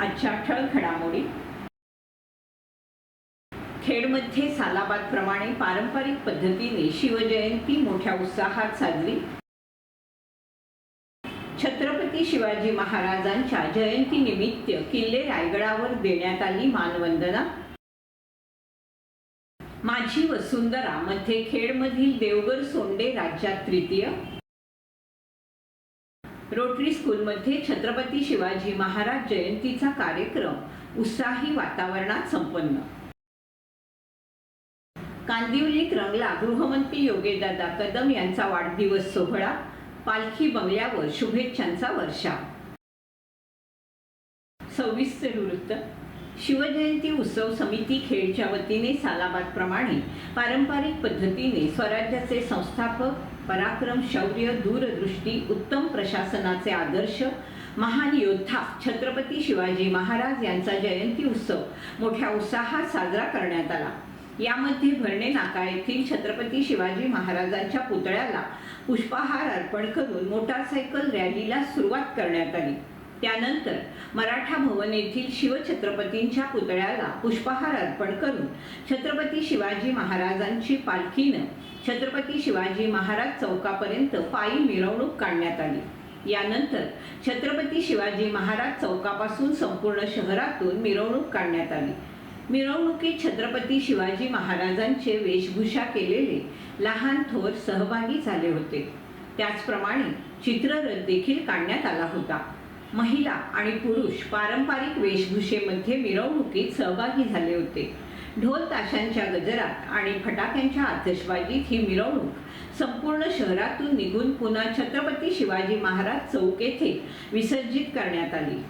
आजच्या ठळक घडामोडी. खेडमध्ये सालाबादप्रमाणे पारंपरिक पद्धतीने शिवजयंती मोठ्या उत्साहात साजरी. छत्रपती शिवाजी महाराजांच्या जयंतीनिमित्त किल्ले रायगडावर देण्यात आली मानवंदना. माझी वसुंधरा मध्ये खेडमधील देवगर सोंडे राज्यात तृतीय. रोटरी स्कूलमध्ये छत्रपती शिवाजी महाराज जयंतीचा कार्यक्रम उत्साही वातावरणात संपन्न. कांदिवलीत रंगला गृहमंत्री योगेशदादा कदम यांचा वाढदिवस सोहळा. पालखी बंगल्यावर शुभेच्छांचा वर्षाव. सविस्तर वृत्त. शिवजयंती उत्सव समिती खेडच्या वतीने सालाबादप्रमाणे पारंपरिक पद्धतीने स्वराज्याचे संस्थापक, पराक्रम, शौर्य, दूरदृष्टी, उत्तम प्रशासनाचे आदर्श, महान योद्धा छत्रपती शिवाजी महाराज यांचा जयंती उत्सव मोठ्या उत्साहात साजरा करण्यात आला. यामध्ये भरणे नाका येथील छत्रपती शिवाजी महाराजांच्या पुतळ्याला पुष्पहार अर्पण करून मोटारसायकल रॅलीला सुरुवात करण्यात आली. त्यानंतर मराठा भवन येथील शिवछत्रपतींच्या पुतळ्याला पुष्पहार अर्पण करून छत्रपती शिवाजी महाराजांची पालखीनं छत्रपती शिवाजी महाराज चौकापर्यंत पायी मिरवणूक काढण्यात आली. यानंतर छत्रपती शिवाजी महाराज चौकापासून संपूर्ण शहरातून मिरवणूक काढण्यात आली. मिरवणुकीत छत्रपती शिवाजी महाराजांचे वेशभूषा केलेले लहान थोर सहभागी झाले होते. त्याचप्रमाणे चित्ररथ देखील काढण्यात आला होता. महिला आणि पुरुष पारंपरिक वेशभूषेमध्ये मिरवणुकीत सहभागी झाले होते. ढोल ताशांच्या गजरात आणि फटाक्यांच्या आतषबाजीत ही मिरवणूक संपूर्ण शहरातून निघून पुन्हा छत्रपती शिवाजी महाराज चौक येथे विसर्जित करण्यात आली.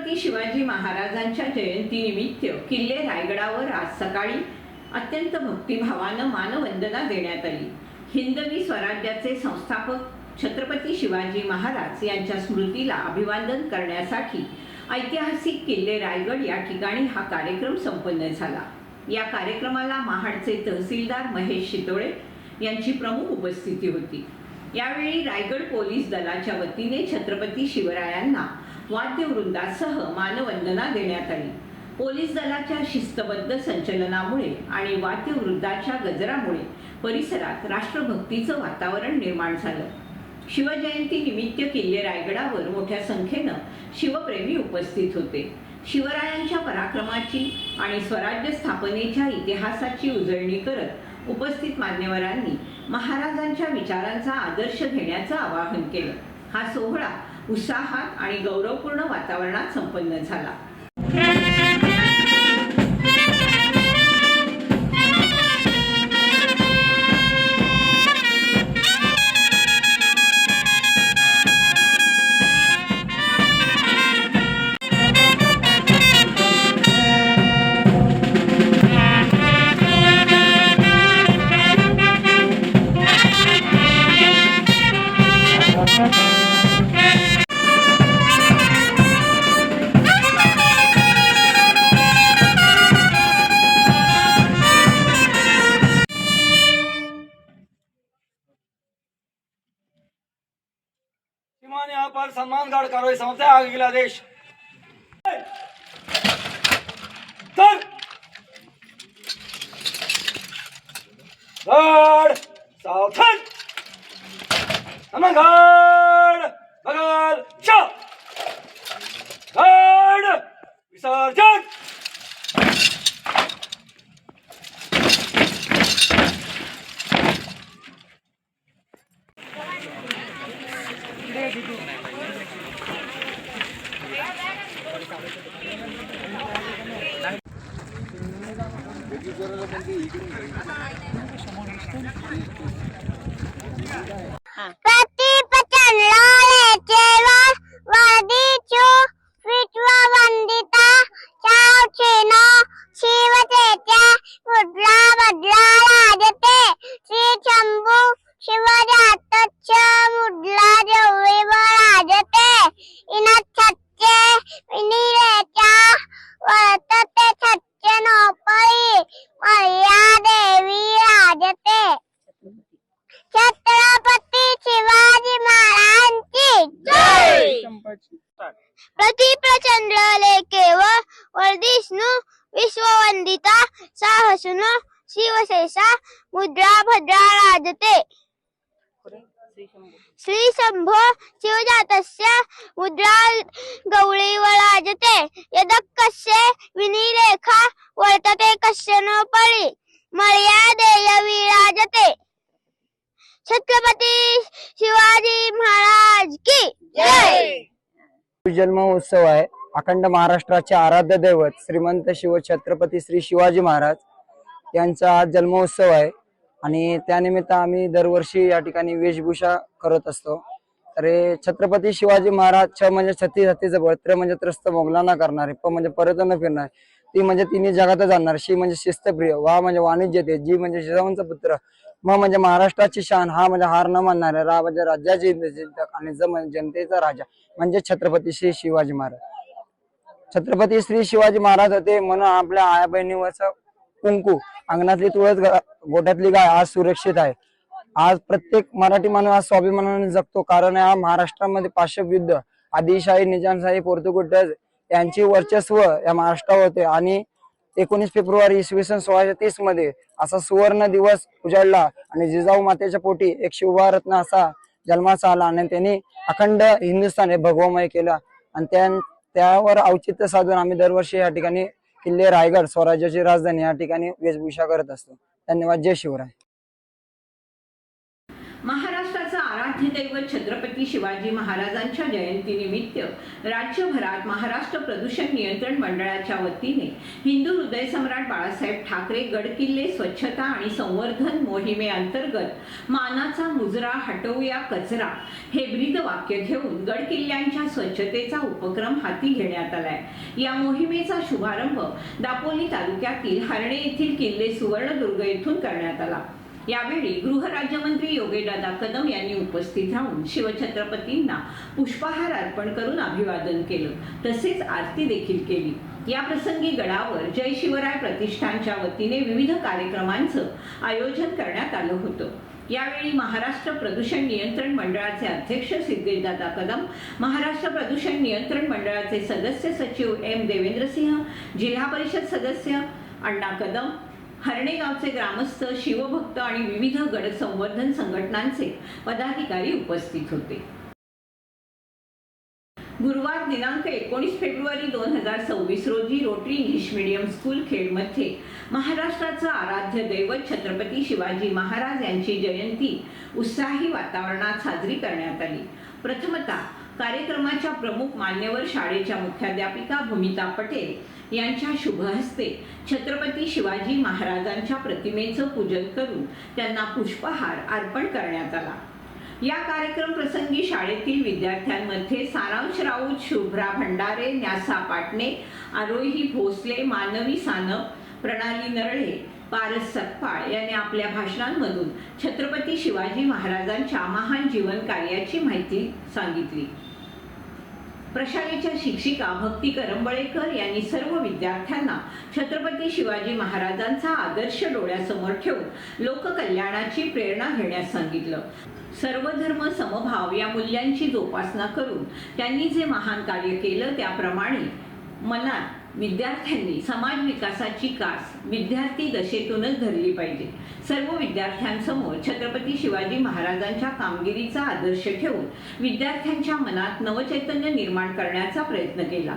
छत्रपती शिवाजी महाराजांच्या जयंतीनिमित्त किल्ले रायगडावर आज सकाळी अत्यंत भक्तिभावानं मानवंदना देण्यात आली। हिंदवी स्वराज्याचे संस्थापक छत्रपती शिवाजी महाराज यांच्या स्मृतीला अभिवादन करण्यासाठी ऐतिहासिक किल्ले रायगड या ठिकाणी हा कार्यक्रम संपन्न झाला। या कार्यक्रमाला महाडचे तहसीलदार महेश शितोळे यांची प्रमुख उपस्थिती होती। यावेळी रायगड पोलीस दलाच्या वतीने छत्रपती शिवरायांना वाद्यवृंदासह मानवंदना देण्यात आली। पोलीस दलाच्या शिस्तबद्ध संचलनामुळे आणि वाद्यवृंदाच्या गजरामुळे परिसरात राष्ट्रभक्तीचं वातावरण निर्माण झालं। शिवजयंती निमित्त किल्ले रायगडावर मोठ्या संख्येनं शिवप्रेमी उपस्थित होते। शिवरायांच्या पराक्रमाची आणि स्वराज्य स्थापनेच्या इतिहासाची उजळणी करत उपस्थित मान्यवरांनी महाराजांच्या विचारांचा आदर्श घेण्याचं आवाहन केलं। हा सोहळा उत्साहात आणि गौरवपूर्ण वातावरणात संपन्न झाला। श्रीमान यहाँ पर सम्मान गार्ड कार्रवाई समझते आगे के आदेश। गार्ड सावधान, सम्मान गार्ड बगल शा, गार्ड विसर्जन। प्रतिप्रचंद्र लेखेव वर्धिष्णु विश्ववंदिता साहसुनो शिवशेषा मुद्रा भद्रा राजते। श्री शंभो शिवजातस्य मुद्रा गौळी वराजते। यदक्कस्य विनिलेखा वर्तते कस्य नो पळी मर्यादेय विराजते। छत्रपती शिवाजी महाराज की जय। जन्मोत्सव आहे। अखंड महाराष्ट्राचे आराध्य दैवत श्रीमंत शिव छत्रपती श्री शिवाजी महाराज यांचा आज जन्मोत्सव आहे आणि त्यानिमित्त आम्ही दरवर्षी या ठिकाणी वेशभूषा करत असतो। तर छत्रपती शिवाजी महाराज छ म्हणजे छत्तीस हत्तीचं बळ, त्रे म्हणजे त्रस्त मोगलांना करणारे, प म्हणजे पर्यटन फिरणारे, ती म्हणजे तिन्ही जगात जाणार, शी म्हणजे शिस्तप्रिय, वा म्हणजे वाणिज्य ते, जी म्हणजे जिजाऊंचा पुत्र, म म्हणजे महाराष्ट्राची शान, हा म्हणजे हार न मानणारे, रा म्हणजे राज्याचे चिंतक आणि ज म्हणजे जनतेचा राजा म्हणजे छत्रपती श्री शिवाजी महाराज। छत्रपती श्री शिवाजी महाराज होते म्हणून आपल्या आया बहिणीवरचा कुंकू, अंगणातली तुळस, गोठ्यातली गाय आज सुरक्षित आहे। आज प्रत्येक मराठी माणूस आज स्वाभिमानाने जगतो, कारण या महाराष्ट्रामध्ये पाशवी युद्ध, आदिलशाही, निजामशाही, पोर्तुगीज यांचे वर्चस्व या महाराष्ट्रावर होते आणि 19 फेब्रुवारी इसवी सन 1630 मध्ये असा सुवर्ण दिवस उजाडला आणि जिजाऊ मातेच्या पोटी एक शिवभारत्न असा जन्मास आला आणि त्यांनी अखंड हिंदुस्थान हे भगवमय केलं आणि त्यावर औचित्य साधून आम्ही दरवर्षी या ठिकाणी किल्ले रायगड स्वराज्याची राजधानी या ठिकाणी वेशभूषा करत असतो। धन्यवाद। जय शिवराय। महाराष्ट्राचा आराध्य आराध्य दैवत छत्रपती शिवाजी महाराजांच्या जयंतीनिमित्त राज्यभरात महाराष्ट्र प्रदूषण नियंत्रण मंडळाच्या वतीने हिंदू हृदय सम्राट बाळासाहेब ठाकरे गडकिल्ले स्वच्छता आणि संवर्धन मोहिमेअंतर्गत मानाचा मुजरा हटवूया कचरा हे ब्रीद वाक्य घेऊन गडकिल्ल्यांच्या स्वच्छतेचा उपक्रम हाती घेण्यात आलाय। या मोहिमेचा शुभारंभ दापोली तालुक्यातील हरणे येथील किल्ले सुवर्णदुर्ग येथून करण्यात आला। यावेळी गृहराज्यमंत्री योगेशदादा कदम यांनी उपस्थित राहून शिवछत्रपतींना पुष्पहार अर्पण करून अभिवादन केलं, तसेच आरती देखील केली। या प्रसंगी गडावर जय शिवराय प्रतिष्ठानच्या वतीने विविध कार्यक्रमांचं आयोजन करण्यात आलं होतं। यावेळी महाराष्ट्र प्रदूषण नियंत्रण मंडळाचे अध्यक्ष सिद्धेशदादा कदम, महाराष्ट्र प्रदूषण नियंत्रण मंडळाचे सदस्य सचिव एम देवेंद्रसिंह, जिल्हा परिषद सदस्य अण्णा कदम, हरणे गावचे ग्रामस्थ, शिवभक्त आणि विविध गड संवर्धन संघटनांचे पदाधिकारी उपस्थित होते। गुरुवार दिनांक 19 फेब्रुवारी 2026 रोजी रोटरी इंग्लिश मीडियम स्कूल खेडमध्ये महाराष्ट्राचं आराध्य दैवत छत्रपती शिवाजी महाराज यांची जयंती उत्साही वातावरणात साजरी करण्यात आली। प्रथमतः कार्यक्रमाच्या प्रमुख मान्यवर शाळेच्या मुख्याध्यापिका भूमिता पटेल यांच्या शुभ हस्ते छत्रपती शिवाजी महाराजांच्या प्रतिमेचं पूजन करून त्यांना पुष्पहार अर्पण करण्यात आला। या कार्यक्रम प्रसंगी शाळेतील विद्यार्थ्यांमध्ये सारांश राऊत, शुभ्रा भंडारे, न्यासा पाटणे, आरोही भोसले, मानवी सानप, प्रणाली नरळे, पारस सकपाळ यांनी आपल्या भाषणांमधून छत्रपती शिवाजी महाराजांच्या महान जीवन कार्याची माहिती सांगितली। प्रशालेच्या शिक्षिका भक्ती करंबळेकर यांनी सर्व विद्यार्थ्यांना छत्रपती शिवाजी महाराजांचा आदर्श डोळ्यासमोर ठेवून लोककल्याणाची प्रेरणा घेण्यास सांगितलं। सर्वधर्म समभाव या मूल्यांची जोपासना करून त्यांनी जे महान कार्य केलं त्याप्रमाणे मनात विद्यार्थ्यांनी समाज विकासाची कास विद्यार्थी दशेतूनच धरली पाहिजे। सर्व विद्यार्थ्यांसमोर छत्रपती शिवाजी महाराजांच्या कामगिरीचा आदर्श ठेवून विद्यार्थ्यांच्या मनात नवचैतन्य निर्माण करण्याचा प्रयत्न केला।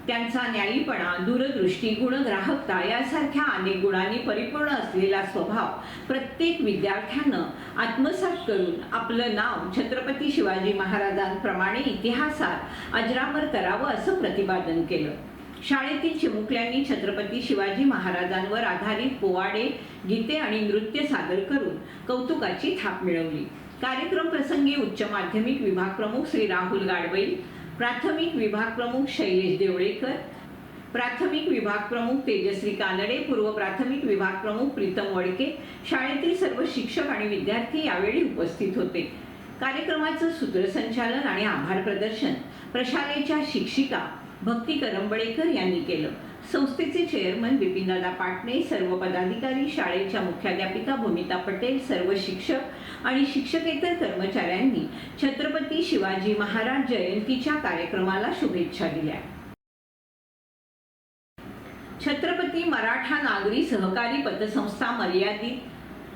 त्यांचा न्यायीपणा, दूरदृष्टी, गुणग्राहकता यासारख्या अनेक गुणांनी परिपूर्ण असलेला स्वभाव प्रत्येक विद्यार्थ्यानं आत्मसात करून आपलं नाव छत्रपती शिवाजी महाराजांप्रमाणे इतिहासात अजरामर करावं असं प्रतिपादन केलं। शाळेतील चिमुकल्यांनी छत्रपती शिवाजी महाराजांवर आधारित पोवाडे, गीते आणि नृत्य सादर करून कौतुकाची थाप मिळवली। कार्यक्रम प्रसंगी उच्च माध्यमिक विभाग प्रमुख श्री राहुल गाडवैल, प्राथमिक विभाग प्रमुख शैलेश देवळेकर, प्राथमिक विभाग प्रमुख तेजश्री कानडे, पूर्व प्राथमिक विभाग प्रमुख प्रीतम वडके, शाळेतील सर्व शिक्षक आणि विद्यार्थी यावेळी उपस्थित होते। कार्यक्रमाचं सूत्रसंचालन आणि आभार प्रदर्शन प्रशालेच्या शिक्षिका भक्ती करंबळेकर यांनी केलं। संस्थेचे चेअरमन बिपिनदादा पाटणे, सर्व पदाधिकारी, शाळेच्या मुख्याध्यापिका भूमिता पटेल, सर्व शिक्षक आणि शिक्षकेतर कर्मचाऱ्यांनी छत्रपती शिवाजी महाराज जयंतीच्या कार्यक्रमाला शुभेच्छा दिल्या। छत्रपती मराठा नागरी सहकारी पतसंस्था मर्यादित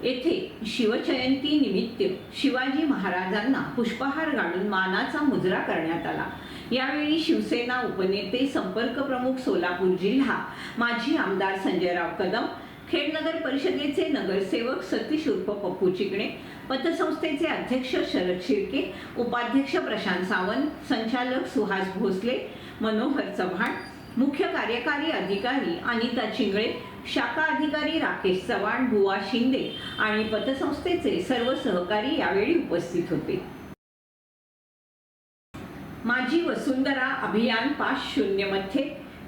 येथे शिवजयंती निमित्त शिवाजी महाराजांना पुष्पहार घालून मानाचा मुजरा करण्यात आला। यावेळी शिवसेना उपनेते, संपर्क प्रमुख सोलापूर जिल्हा, माजी आमदार संजयराव कदम, खेड नगर परिषदेचे नगरसेवक सतीश उर्फ पप्पू चिकणे, पतसंस्थेचे अध्यक्ष शरद शिर्के, उपाध्यक्ष प्रशांत सावंत, संचालक सुहास भोसले, मनोहर चव्हाण, मुख्य कार्यकारी अधिकारी अनिता चिंगळे, शाखा अधिकारी राकेश चव्हाण, बुवा शिंदे आणि पतसंस्थेचे सर्व सहकारी यावेळी उपस्थित होते। माझी वसुंधरा अभियान 5-0 मध्ये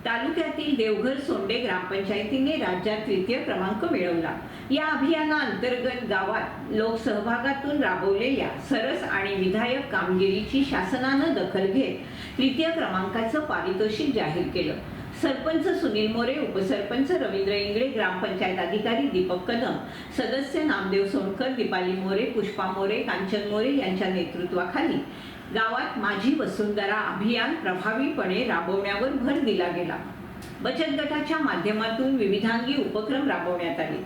तालुक्यातील देवघर सोंडे ग्रामपंचायतीने राज्यात तृतीय क्रमांक मिळवला। या अभियानाअंतर्गत गावात लोकसहभागातून राबवलेल्या सरस आणि विधायक कामगिरीची शासनानं दखल घेत तृतीय क्रमांकाचं पारितोषिक जाहीर केलं। सरपंच सुनील मोरे, उपसरपंच रवींद्र इंगळे, ग्रामपंचायत अधिकारी दीपक कदम, सदस्य नामदेव सोनकर, दीपाली मोरे, पुष्पा मोरे, कांचन मोरे यांच्या नेतृत्वाखाली गावात माझी वसुंधरा अभियान प्रभावीपणे राबवण्यावर भर दिला गेला। बचत गटाच्या माध्यमातून विविधांगी उपक्रम राबवण्यात आले।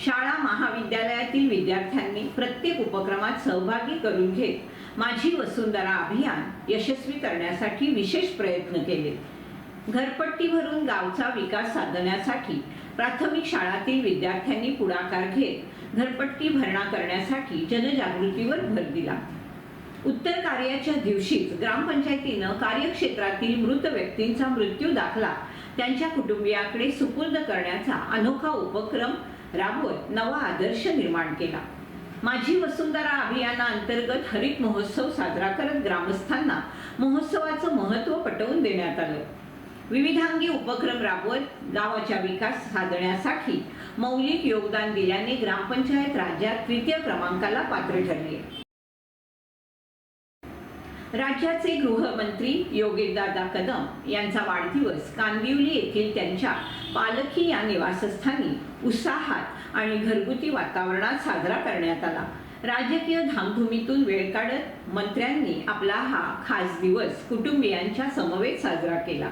शाळा महाविद्यालयातील विद्यार्थ्यांनी प्रत्येक उपक्रमात सहभागी करून घेत माझी वसुंधरा अभियान यशस्वी करण्यासाठी विशेष प्रयत्न केले। घरपट्टी भरून गावचा विकास साधण्यासाठी प्राथमिक शाळातील विद्यार्थ्यांनी पुढाकार घेत घरपट्टी भरणा करण्यासाठी जनजागृतीवर भर दिला। उत्तर कार्याच्या दिवशीच ग्रामपंचायतीनं कार्यक्षेत्रातील मृत व्यक्तींचा मृत्यू दाखला त्यांच्या कुटुंबियाकडे सुपूर्द करण्याचा अनोखा उपक्रम राबवत नवा आदर्श निर्माण केला. माझी वसुंधरा अभियानाअंतर्गत हरित महोत्सव साजरा करत ग्रामस्थांना महोत्सवाचं महत्त्व पटवून देण्यात आलं. विविधांगी उपक्रम राबवत गावाचा विकास साधण्यासाठी मौलिक योगदान दिल्याने ग्रामपंचायत राज्यात तृतीय क्रमांकाला पात्र ठरली. राज्याचे गृहमंत्री योगेशदादा कदम यांचा वाढदिवस कांदिवली येथील त्यांच्या पालखी या निवासस्थानी उत्साहात आणि घरगुती वातावरणात साजरा करण्यात आला. राजकीय धामधुमीतून वेळ काढत मंत्र्यांनी आपला हा खास दिवस कुटुंबियांच्या समवेत साजरा केला.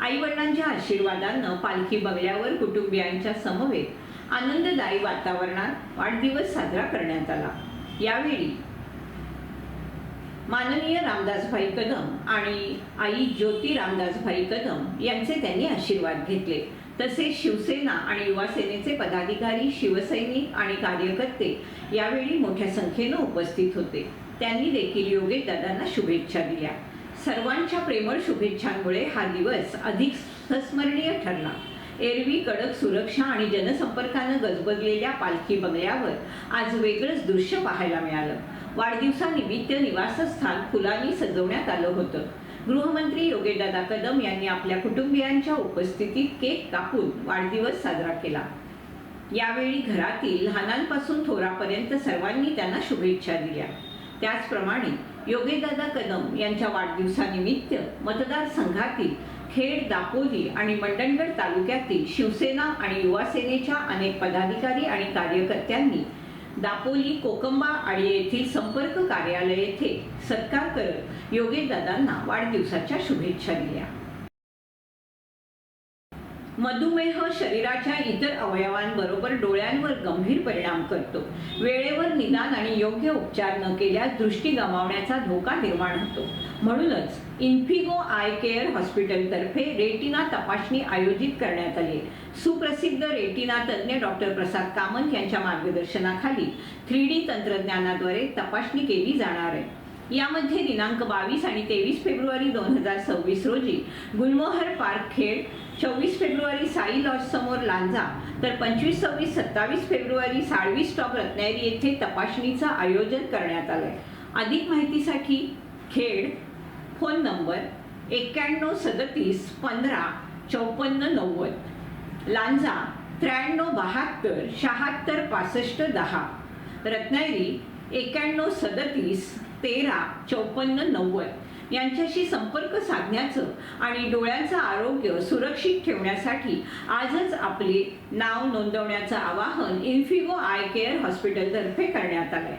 आई-वडिलांच्या आशीर्वादानं पालखी बंगल्यावर कुटुंबियांच्या समवेत आनंददायी वातावरणात वाढदिवस साजरा करण्यात आला. यावेळी माननीय रामदासभाई कदम आणि आई ज्योती रामदासभाई कदम यांचे त्यांनी आशीर्वाद घेतले. तसेच शिवसेना आणि युवा सेनेचे पदाधिकारी, शिवसैनिक आणि कार्यकर्ते यावेळी मोठ्या संख्येने उपस्थित होते. त्यांनी देखील योगेशदादांना शुभेच्छा दिल्या. सर्वांच्या प्रेमळ शुभेच्छांमुळे हा दिवस अधिक संस्मरणीय ठरला. एरवी कडक सुरक्षा आणि जनसंपर्कानं गजबजलेल्या पालखी बंगल्यावर आज वेगळंच दृश्य पाहायला मिळालं. वाढदिवसानिमित्त निवासस्थान फुलांनी सजवण्यात आलं होतं. गृहमंत्री योगेशदादा कदम यांनी आपल्या कुटुंबियांच्या उपस्थितीत केक कापून वाढदिवस साजरा केला. यावेळी घरातील लहानांपासून थोरापर्यंत सर्वांनी त्यांना शुभेच्छा दिल्या. त्याचप्रमाणे योगेशदादा कदम यांच्या वाढदिवसानिमित्त मतदारसंघातील खेड, दापोली आणि मंडणगड तालुक्यातील शिवसेना आणि युवा सेनेच्या अनेक पदाधिकारी आणि कार्यकर्त्यांनी दापोली कोकंबा आडी येथील संपर्क कार्यालय येथे सत्कार करत योगेशदादांना वाढदिवसाच्या शुभेच्छा दिल्या. मधुमेह शरीराच्या इतर अवयवांबरोबर डोळ्यांवर गंभीर परिणाम करतो. वेळेवर निदान आणि योग्य उपचार न केल्यास दृष्टी गमावण्याचा धोका निर्माण होतो. म्हणूनच इन्फिगो आय केअर हॉस्पिटलतर्फे रेटिना तपासणी आयोजित करण्यात आली. सुप्रसिद्ध रेटिना तज्ज्ञ डॉक्टर प्रसाद कामत यांच्या मार्गदर्शनाखाली 3D तंत्रज्ञानाद्वारे तपासणी केली जाणार आहे. यामध्ये दिनांक 22 आणि 23 फेब्रुवारी 2026 रोजी गुलमोहर पार्क खेड, 24 फेब्रुवारी साई लॉज समोर लांजा, तर 25, 26, 27 फेब्रुवारी साळवी स्टॉप रत्नागिरी येथे तपासणीचं आयोजन करण्यात आलंय. अधिक माहितीसाठी खेड फोन नंबर 91 37 15 54 90, लांजा 93 72 76 65 10, रत्नागिरी 91 37 13 54 90 यांच्याशी संपर्क साधण्याचं आणि डोळ्यांचं आरोग्य सुरक्षित ठेवण्यासाठी आजच आपले नाव नोंदवण्याचं आवाहन इन्फिगो आय केअर हॉस्पिटलतर्फे करण्यात आलंय.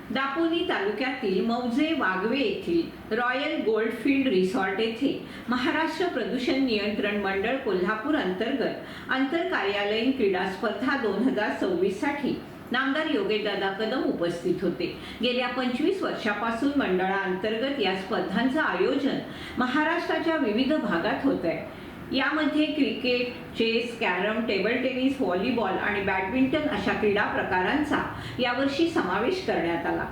दापोली तालुक्यातील मौजे वाघवे येथील रॉयल गोल्डफील्ड रिसॉर्ट येथे महाराष्ट्र प्रदूषण नियंत्रण मंडळ कोल्हापूर अंतर्गत आंतरकार्यालयीन क्रीडा स्पर्धा 2026 साठी नामदार योगेशदादा कदम उपस्थित होते. गेल्या 25 वर्षापासून मंडळाअंतर्गत या स्पर्धांचं आयोजन महाराष्ट्राच्या विविध भागात होत आहे. यामध्ये cricket, chess, carrom, table tennis, volleyball आणि बॅडमिंटन अशा क्रीडा प्रकारांचा यावर्षी समावेश करण्यात आला.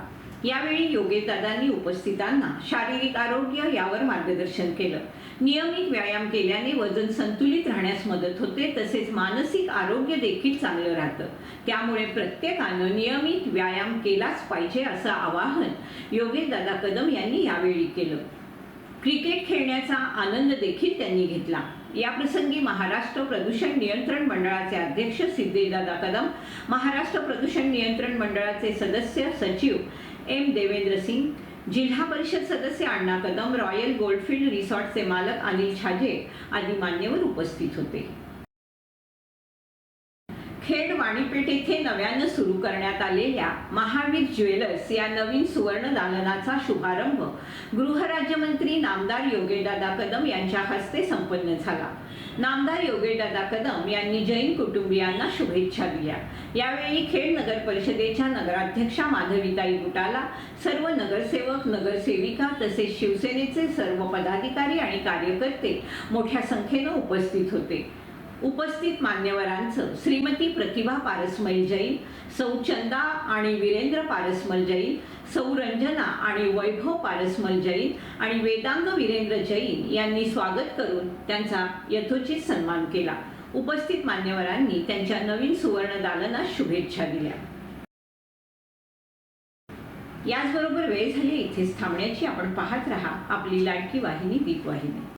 यावेळी योगेशदादांनी उपस्थितांना शारीरिक आरोग्य यावर मार्गदर्शन केलं. नियमित व्यायाम केल्याने वजन संतुलित राहण्यास मदत होते, तसेच मानसिक आरोग्य देखील चांगलं राहतं. त्यामुळे प्रत्येकानं नियमित व्यायाम केलाच पाहिजे असं आवाहन योगेशदादा कदम यांनी यावेळी केलं. क्रिकेट खेळण्याचा आनंद देखील त्यांनी घेतला. याप्रसंगी महाराष्ट्र प्रदूषण नियंत्रण मंडळाचे अध्यक्ष सिद्धेशदादा कदम, महाराष्ट्र प्रदूषण नियंत्रण मंडळाचे सदस्य सचिव एम देवेंद्र सिंग, जिल्हा परिषद सदस्य अण्णा कदम, रॉयल गोल्डफील्ड रिसॉर्टचे मालक अनिल छाजे आदी मान्यवर उपस्थित होते. खेड वाणीपेठ येथे नव्यानं सुरू करण्यात आलेल्या महावीर ज्वेलर्स या नवीन सुवर्ण दालनाचा शुभारंभ गृहराज्यमंत्री नामदार योगेशदादा कदम यांच्या हस्ते संपन्न झाला. नामदार योगेशदादा कदम यांनी जैन कुटुंबियांना शुभेच्छा दिल्या. यावेळी खेड नगर परिषदेच्या नगराध्यक्षा माधवीताई गुटाला, सर्व नगरसेवक, नगरसेविका तसेच शिवसेनेचे सर्व पदाधिकारी आणि कार्यकर्ते मोठ्या संख्येने उपस्थित होते. उपस्थित मान्यवरांचं श्रीमती प्रतिभा पारसमल जैन, सौ चंदा आणि वीरेंद्र पारसमल जैन, सौ रंजना आणि वैभव पारसमल जैन आणि वेदांग वीरेंद्र जैन यांनी स्वागत करून त्यांचा यथोचित सन्मान केला. उपस्थित मान्यवरांनी त्यांच्या नवीन सुवर्ण दालनास शुभेच्छा दिल्या. याचबरोबर वेळ झाली इथेच थांबण्याची. आपण पाहत रहा आपली लाडकी वाहिनी दीपवाहिनी.